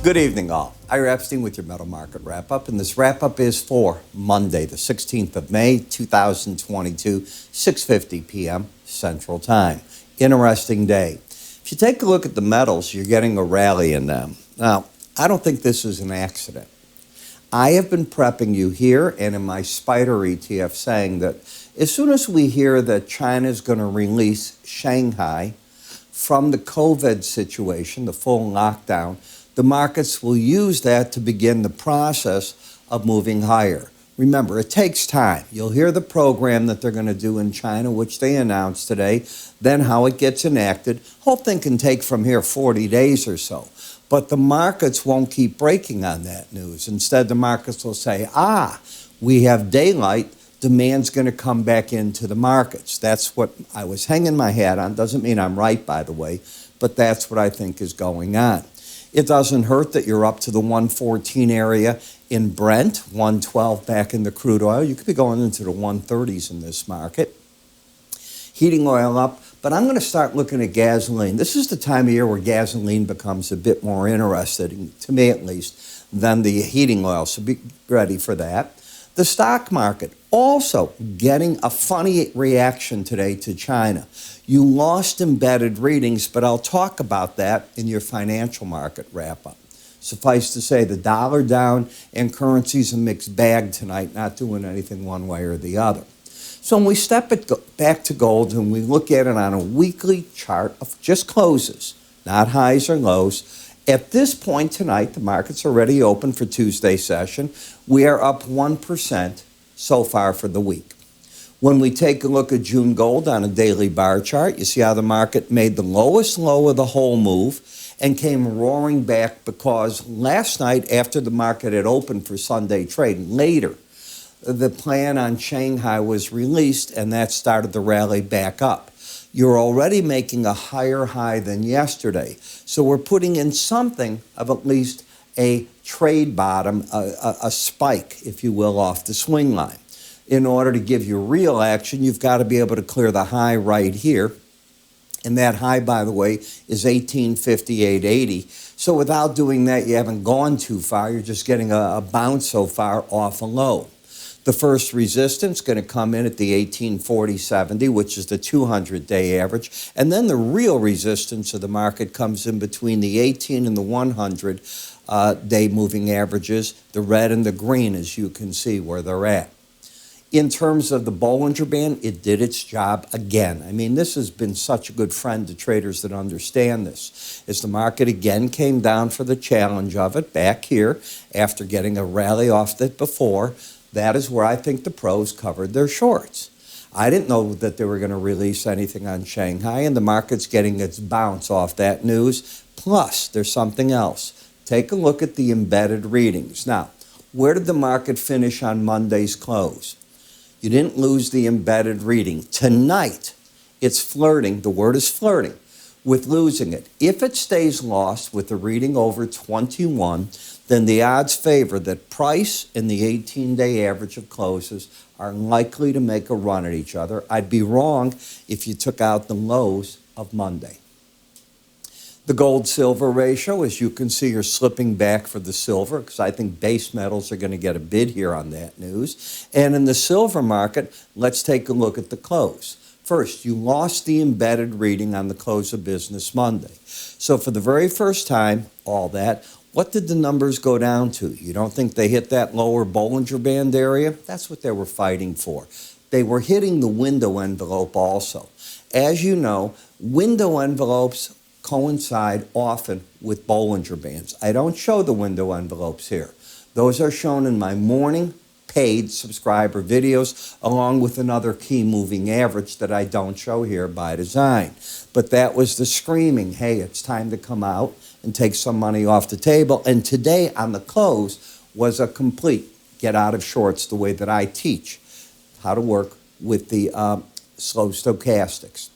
Good evening, all. Ira Epstein with your Metal Market Wrap-Up, and this wrap-up is for Monday, the 16th of May, 2022, 6:50 p.m. Central Time. Interesting day. If you take a look at the metals, you're getting a rally in them. Now, I don't think this is an accident. I have been prepping you here and in my Spider ETF saying that as soon as we hear that China is going to release Shanghai from the COVID situation, the full lockdown, the markets will use that to begin the process of moving higher. Remember, it takes time. You'll hear the program that they're going to do in China, which they announced today, then how it gets enacted. Whole thing can take from here 40 days or so. But the markets won't keep breaking on that news. Instead, the markets will say, we have daylight, demand's going to come back into the markets. That's what I was hanging my hat on. Doesn't mean I'm right, by the way, but that's what I think is going on. It doesn't hurt that you're up to the 114 area in Brent, 112 back in the crude oil. You could be going into the 130s in this market. Heating oil up, but I'm going to start looking at gasoline. This is the time of year where gasoline becomes a bit more interesting, to me at least, than the heating oil, so be ready for that. The stock market also getting a funny reaction today to China. You lost embedded readings, but I'll talk about that in your financial market wrap-up. Suffice to say, the dollar down and currency's a mixed bag tonight, not doing anything one way or the other. So when we step it back to gold and we look at it on a weekly chart of just closes, not highs or lows, at this point tonight, the market's already open for Tuesday session. We are up 1% so far for the week. When we take a look at June gold on a daily bar chart, you see how the market made the lowest low of the whole move and came roaring back because last night after the market had opened for Sunday trade, later, the plan on Shanghai was released and that started the rally back up. You're already making a higher high than yesterday. So we're putting in something of at least a trade bottom, a spike, if you will, off the swing line. In order to give you real action, you've got to be able to clear the high right here. And that high, by the way, is 1858.80. So without doing that, you haven't gone too far. You're just getting a bounce so far off a low. The first resistance going to come in at the 1840.70, which is the 200-day average. And then the real resistance of the market comes in between the 18 and the 100-day moving averages, the red and the green, as you can see where they're at. In terms of the Bollinger Band, it did its job again. I mean, this has been such a good friend to traders that understand this. As the market again came down for the challenge of it back here after getting a rally off it before, that is where I think the pros covered their shorts. I didn't know that they were going to release anything on Shanghai, and the market's getting its bounce off that news. Plus, there's something else. Take a look at the embedded readings. Now, where did the market finish on Monday's close? You didn't lose the embedded reading. Tonight, it's flirting, the word is flirting, with losing it. If it stays lost with the reading over 21, then the odds favor that price and the 18-day average of closes are likely to make a run at each other. I'd be wrong if you took out the lows of Monday. The gold-silver ratio, as you can see, are slipping back for the silver because I think base metals are going to get a bid here on that news. And in the silver market, let's take a look at the close. First, you lost the embedded reading on the close of business Monday. So for the very first time, all that, what did the numbers go down to? You don't think they hit that lower Bollinger Band area? That's what they were fighting for. They were hitting the window envelope also. As you know, window envelopes coincide often with Bollinger Bands. I don't show the window envelopes here. Those are shown in my morning paid subscriber videos, along with another key moving average that I don't show here by design. But that was the screaming, hey, it's time to come out and take some money off the table. And today on the close was a complete get out of shorts, the way that I teach how to work with the slow stochastics.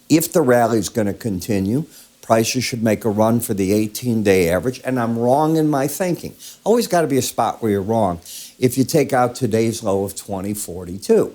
If the rally is going to continue, prices should make a run for the 18-day average, and I'm wrong in my thinking. Always got to be a spot where you're wrong. If you take out today's low of 2042.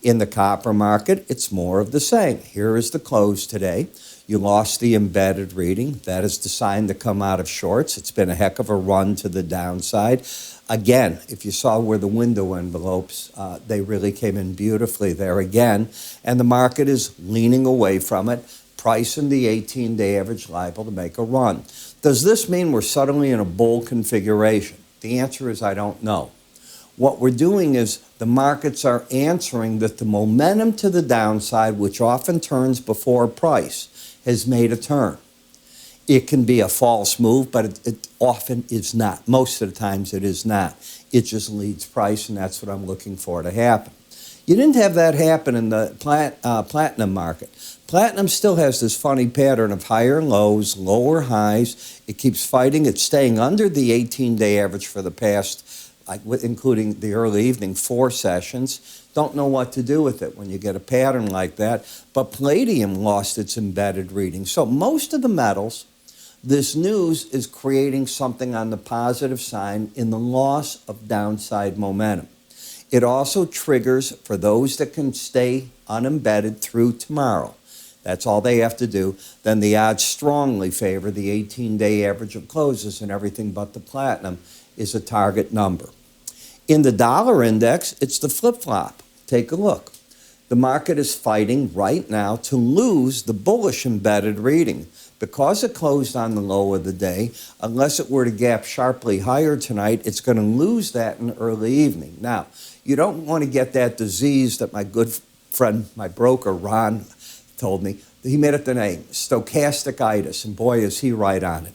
In the copper market, it's more of the same. Here is the close today. You lost the embedded reading. That is the sign to come out of shorts. It's been a heck of a run to the downside. Again, if you saw where the window envelopes, they really came in beautifully there again. And the market is leaning away from it, pricing the 18-day average liable to make a run. Does this mean we're suddenly in a bull configuration? The answer is I don't know. What we're doing is the markets are answering that the momentum to the downside, which often turns before price, has made a turn. It can be a false move, but it often is not. Most of the times it is not. It just leads price, and that's what I'm looking for to happen. You didn't have that happen in the platinum market. Platinum still has this funny pattern of higher lows, lower highs. It keeps fighting. It's staying under the 18-day average for the past, including the early evening, 4 sessions. Don't know what to do with it when you get a pattern like that. But palladium lost its embedded reading. So most of the metals, this news is creating something on the positive side in the loss of downside momentum. It also triggers for those that can stay unembedded through tomorrow. That's all they have to do. Then the odds strongly favor the 18-day average of closes, and everything but the platinum is a target number. In the dollar index, it's the flip-flop. Take a look. The market is fighting right now to lose the bullish embedded reading. Because it closed on the low of the day, unless it were to gap sharply higher tonight, it's going to lose that in early evening. Now, you don't want to get that disease that my good friend, my broker, Ron, told me. He made it the name, stochasticitis, and boy, is he right on it.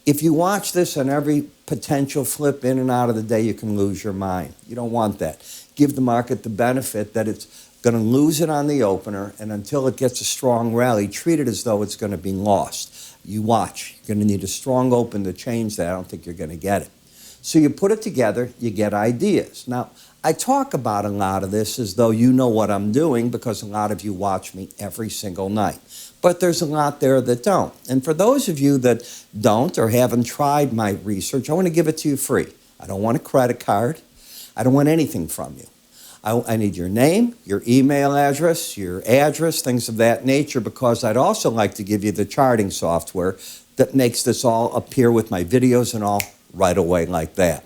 If you watch this on every potential flip in and out of the day, you can lose your mind. You don't want that. Give the market the benefit that it's going to lose it on the opener, and until it gets a strong rally, treat it as though it's going to be lost. You watch. You're going to need a strong open to change that. I don't think you're going to get it. So you put it together, you get ideas. Now, I talk about a lot of this as though you know what I'm doing because a lot of you watch me every single night. But there's a lot there that don't. And for those of you that don't or haven't tried my research, I want to give it to you free. I don't want a credit card. I don't want anything from you. I need your name, your email address, your address, things of that nature, because I'd also like to give you the charting software that makes this all appear with my videos and all right away like that.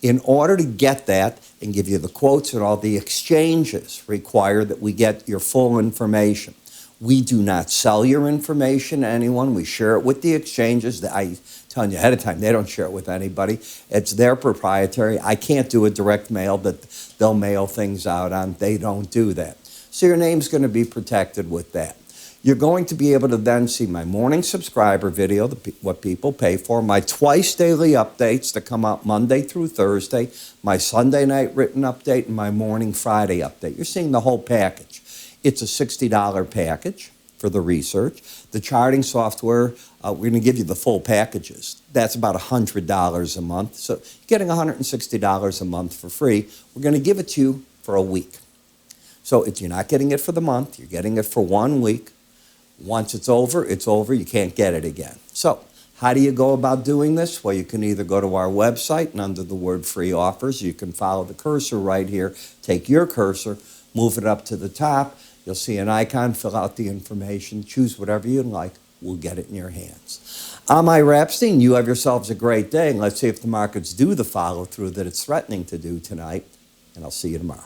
In order to get that and give you the quotes and all the exchanges require that we get your full information. We do not sell your information to anyone. We share it with the exchanges. I tell you ahead of time, they don't share it with anybody. It's their proprietary. I can't do a direct mail that they'll mail things out on. They don't do that. So your name's going to be protected with that. You're going to be able to then see my morning subscriber video, what people pay for, my twice daily updates that come out Monday through Thursday, my Sunday night written update, and my morning Friday update. You're seeing the whole package. It's a $60 package for the research. The charting software, we're going to give you the full packages. That's about $100 a month. So you're getting $160 a month for free. We're going to give it to you for a week. So you're not getting it for the month. You're getting it for 1 week. Once it's over, it's over. You can't get it again. So how do you go about doing this? Well, you can either go to our website and under the word free offers, you can follow the cursor right here. Take your cursor, move it up to the top. You'll see an icon, fill out the information, choose whatever you'd like. We'll get it in your hands. I'm Ira Epstein. You have yourselves a great day, and let's see if the markets do the follow-through that it's threatening to do tonight, and I'll see you tomorrow.